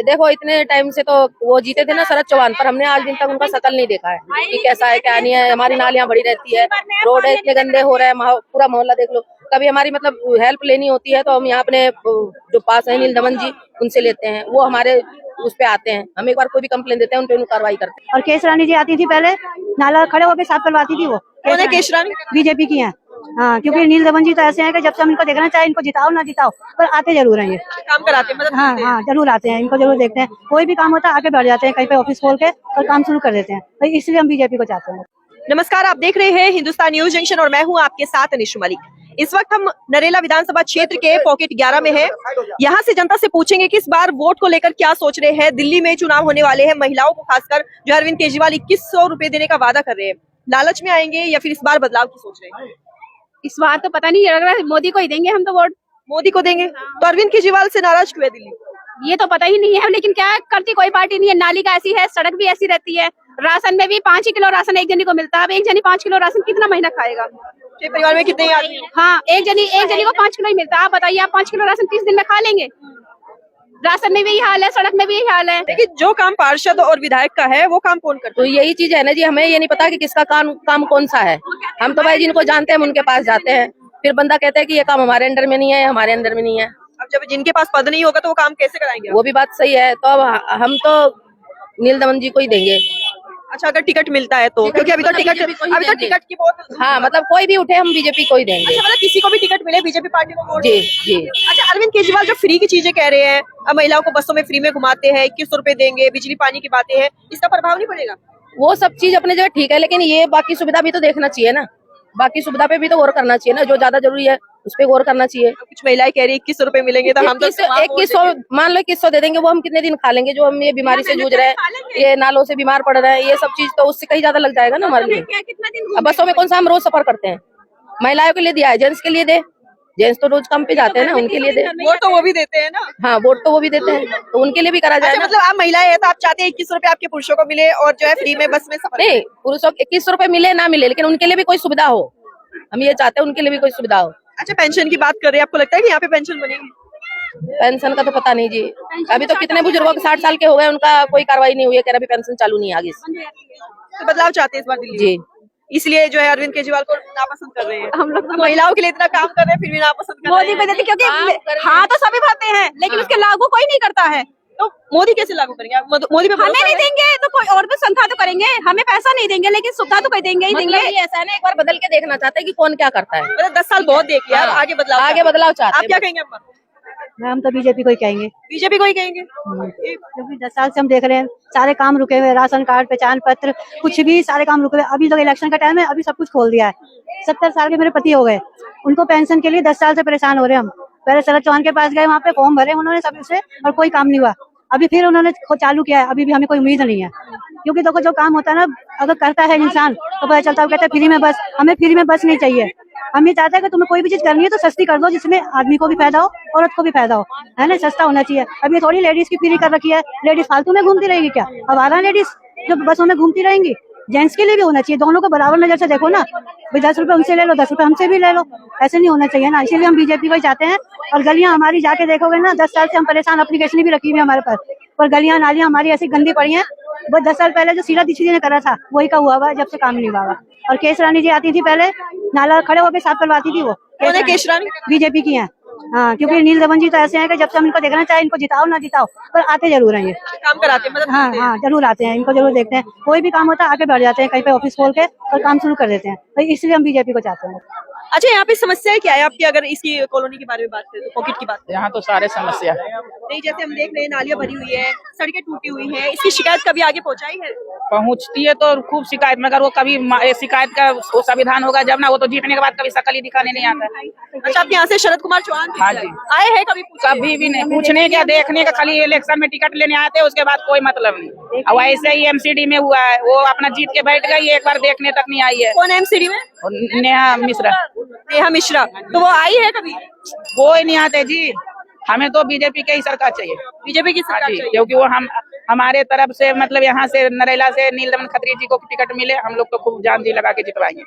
देखो इतने टाइम से तो वो जीते थे ना शरद चौहान, पर हमने आज दिन तक उनका शकल नहीं देखा है कि कैसा है क्या नहीं है। हमारी नालियां भरी रहती है, रोड इतने गंदे हो रहे हैं, पूरा मोहल्ला देख लो। कभी हमारी मतलब हेल्प लेनी होती है तो हम यहाँ अपने जो पास है नील दमन जी, उनसे लेते हैं। वो हमारे उस पे आते हैं, हम एक बार कोई भी कंप्लेन देते हैं उन पे कार्रवाई करते हैं। और केश रानी जी आती थी पहले, नाला खड़े होकर साफ करवाती थी। वो कौन है केश रानी? बीजेपी की है। हाँ, क्योंकि नील दमन जी तो ऐसे हैं कि जब से हम इनको देखना चाहे, इनको जिताओ ना जिताओ, पर आते जरूर हैं ये। काम कराते हैं मतलब? हाँ हाँ, जरूर आते हैं, इनको जरूर देखते हैं। कोई भी काम होता है आगे बढ़ जाते हैं, कहीं पे ऑफिस खोल के और काम शुरू कर देते हैं। तो इसलिए हम बीजेपी को चाहते हैं। नमस्कार, आप देख रहे हैं हिंदुस्तान न्यूज जंक्शन और मैं हूं आपके साथ अनिशु मलिक। इस वक्त हम नरेला विधानसभा क्षेत्र के पॉकेट 11 में हैं। यहां से जनता से पूछेंगे कि इस बार वोट को लेकर क्या सोच रहे हैं। दिल्ली में चुनाव होने वाले हैं, महिलाओं को खासकर जो अरविंद केजरीवाल 2100 रुपए देने का वादा कर रहे हैं, लालच में आएंगे या फिर इस बार बदलाव की सोच रहे हैं? इस बार तो पता नहीं, लग रहा है मोदी को ही देंगे हम तो वोट। मोदी को देंगे? तो अरविंद केजरीवाल से नाराज क्यों है दिल्ली? ये तो पता ही नहीं है, लेकिन क्या करती कोई पार्टी नहीं है। नाली का ऐसी है, सड़क भी ऐसी रहती है, राशन में भी 5 ही किलो राशन एक जनी को मिलता है। अब एक जनी 5 किलो राशन कितना महीना खाएगा? परिवार में कितने आदमी? हाँ, एक जनी को 5 किलो ही मिलता है। आप बताइए, आप 5 किलो राशन 30 दिन में खा लेंगे? राशन में भी यही हाल है, सड़क में भी यही हाल है। लेकिन जो काम पार्षद और विधायक का है वो काम कौन करता तो यही चीज है ना जी, हमें ये नहीं पता कि किसका काम कौन सा है। हम तो भाई जिनको जानते हैं हम उनके पास जाते हैं, फिर बंदा कहता है कि ये काम हमारे अंडर में नहीं है, हमारे अंडर में नहीं है। अब जब जिनके पास पद नहीं होगा तो वो काम कैसे कराएंगे? वो भी बात सही है। तो अब हम तो नील दमन जी को ही देंगे। अच्छा, अगर टिकट मिलता है तो? क्योंकि अभी तो टिकट की बहुत। हाँ, मतलब कोई भी उठे हम बीजेपी को ही देंगे। अच्छा, मतलब किसी को भी टिकट मिले बीजेपी पार्टी को वोट? जी जी। अच्छा, अरविंद केजरीवाल जो फ्री की चीजें कह रहे हैं, अब महिलाओं को बसों में फ्री में घुमाते हैं, 2100 रुपए देंगे, बिजली पानी की बातें हैं, इसका प्रभाव नहीं पड़ेगा? वो सब चीज अपने जगह ठीक है, लेकिन ये बाकी सुविधा भी तो देखना चाहिए ना। बाकी सुविधा पे भी तो गौर करना चाहिए ना, जो ज्यादा जरूरी है उस पे गौर करना चाहिए। कुछ महिलाएं कह रही है 2100 रुपए मिलेंगे तो हम तो 2100 मान लो 2100 दे देंगे, वो हम कितने दिन खा लेंगे? जो हम ये बीमारी से जूझ रहे हैं, ये नालों से बीमार पड़ रहे हैं, ये सब चीज तो उससे कहीं ज्यादा लग जाएगा ना हमारे लिए। अब बसों में कौन सा हम रोज सफर करते हैं? महिलाओं के लिए दिया है, जेंट्स के लिए दे। जेंट्स तो रोज काम पे जाते हैं ना, उनके लिए दे। वोट तो वो भी देते हैं ना? हाँ, वोट तो वो भी देते हैं, तो उनके लिए भी करा जाए। मतलब आप महिलाएं हैं तो आप चाहते हैं 2100 रुपए आपके पुरुषों को मिले और जो है फ्री में बस में सफर? नहीं, पुरुषों को 2100 रुपए मिले ना मिले, लेकिन उनके लिए भी कोई सुविधा हो। हम ये चाहते हैं उनके लिए भी कोई सुविधा हो। अच्छा, पेंशन की बात कर रहे हैं, आपको लगता है कि यहाँ पे पेंशन बनेगी? पेंशन का तो पता नहीं जी। अभी तो कितने बुजुर्गों के 60 साल के हो गए, उनका कोई कार्रवाई नहीं हुई है, कह रहा अभी पेंशन चालू नहीं है आगे से। तो बदलाव चाहते हैं इस बार दिल्ली जी, इसलिए जो है अरविंद केजरीवाल को नापसंद कर रहे हैं। हम लोग तो महिलाओं के लिए इतना काम कर रहे हैं फिर भी नापसंद कर रहे मोदी को देते, क्योंकि हाँ तो सभी भरते हैं, लेकिन उसके लागू कोई नहीं करता है। तो मोदी कैसे लागू करेंगे? आप मोदी पे हमें नहीं देंगे तो कोई और भी संख्या तो करेंगे। हमें पैसा नहीं देंगे, लेकिन सुविधा तो कोई देंगे ही देंगे। ऐसा है ना, एक बार बदल के देखना चाहते हैं कि कौन क्या करता है। मतलब 10 साल बहुत देख लिया, आगे बदलाव चाहते आप हैं। क्या कहेंगे अम्मा? हम तो बीजेपी को ही कहेंगे। बीजेपी को ही कहेंगे? क्योंकि 10 साल से हम देख रहे हैं, सारे काम रुके हुए, राशन कार्ड, पहचान पत्र, कुछ भी सारे काम रुके हुए। अभी तो इलेक्शन का टाइम है, अभी सब कुछ खोल दिया है। 70 साल के मेरे पति हो गए, उनको पेंशन के लिए 10 साल से परेशान हो रहे हैं हम। पहले शरद चौहान के पास गए, वहाँ पे फॉर्म भरे उन्होंने सभी से, और कोई काम नहीं हुआ। अभी फिर उन्होंने चालू किया है, अभी भी हमें कोई उम्मीद नहीं है। क्योंकि देखो जो काम होता है ना, अगर करता है इंसान तो पता चलता है। कहता है फ्री में बस, हमें फ्री में बस नहीं चाहिए। हम ये चाहते हैं कि तुम्हें कोई भी चीज करनी है तो सस्ती कर दो, जिसमें आदमी को भी फायदा हो, औरत को भी फायदा हो, है ना। सस्ता होना चाहिए। अब ये थोड़ी लेडीज की फ्री कर रखी है, लेडीज फालतू में घूमती रहेगी क्या? अब आ रहा लेडीज जो बसों में घूमती रहेंगी। जेंट्स के लिए भी होना चाहिए, दोनों को बराबर नजर से देखो ना। 10 रुपए उनसे ले लो, 10 रुपए हमसे भी ले लो, ऐसे नहीं होना चाहिए ना। इसीलिए हम बीजेपी को ही चाहते हैं। और गलियां हमारी जाके देखोगे ना, 10 साल से हम परेशान, एप्लीकेशन भी रखी हुई है हमारे पास, पर गलियां नालियां हमारी ऐसी गंदी पड़ी हैं। वो 10 साल पहले जो शीला दीक्षित जी ने करा था वही का हुआ हुआ, जब से काम नहीं हुआ हुआ। और केश रानी जी आती थी पहले, नाला खड़े होकर साफ करवाती थी। वो कौन है केश रानी? बीजेपी की है। हाँ, क्योंकि नील दमन जी तो ऐसे हैं कि जब से हम इनको देखना चाहे, इनको जिताओ ना जिताओ, पर आते जरूर हैं ये। काम कराते हैं मतलब? हाँ हाँ, जरूर आते हैं, इनको जरूर देखते हैं। कोई भी काम होता है आगे बढ़ जाते हैं, कहीं पे ऑफिस खोल के और काम शुरू कर देते हैं। तो इसलिए हम बीजेपी को चाहते हैं। अच्छा, यहाँ पे समस्या क्या है आपकी? अगर इसकी कॉलोनी के बारे में बात करें तो पॉकेट की बात करें। यहाँ तो सारे समस्या है। नहीं, जैसे हम देख रहे हैं नालियां भरी हुई है, सड़कें टूटी हुई है, इसकी शिकायत कभी आगे पहुंचाई है? पहुँचती है तो खूब शिकायत, मगर वो कभी शिकायत का वो संविधान होगा जब ना, वो तो जीतने के बाद कभी शकल ही दिखाने नहीं आता है। अच्छा, आपके यहाँ से शरद कुमार चौहान हाँ जी आए हैं कभी? कभी भी नहीं पूछने क्या देखने का, खाली इलेक्शन में टिकट लेने आते हैं, उसके बाद कोई मतलब नहीं। अब ऐसे ही एमसीडी में हुआ है, वो अपना जीत के बैठ गई, एक बार देखने तक नहीं आई है। कौन है एमसीडी में? नेहा मिश्रा। नेहा मिश्रा, तो वो आई है कभी? कोई नहीं आते जी। हमें तो बीजेपी की ही सरकार चाहिए। बीजेपी की सरकार चाहिए, क्योंकि वो हमारे तरफ से मतलब यहाँ से नरेला से नील दमन खत्री जी को टिकट मिले, हम लोग तो खूब जान जी लगा के जितवाएंगे।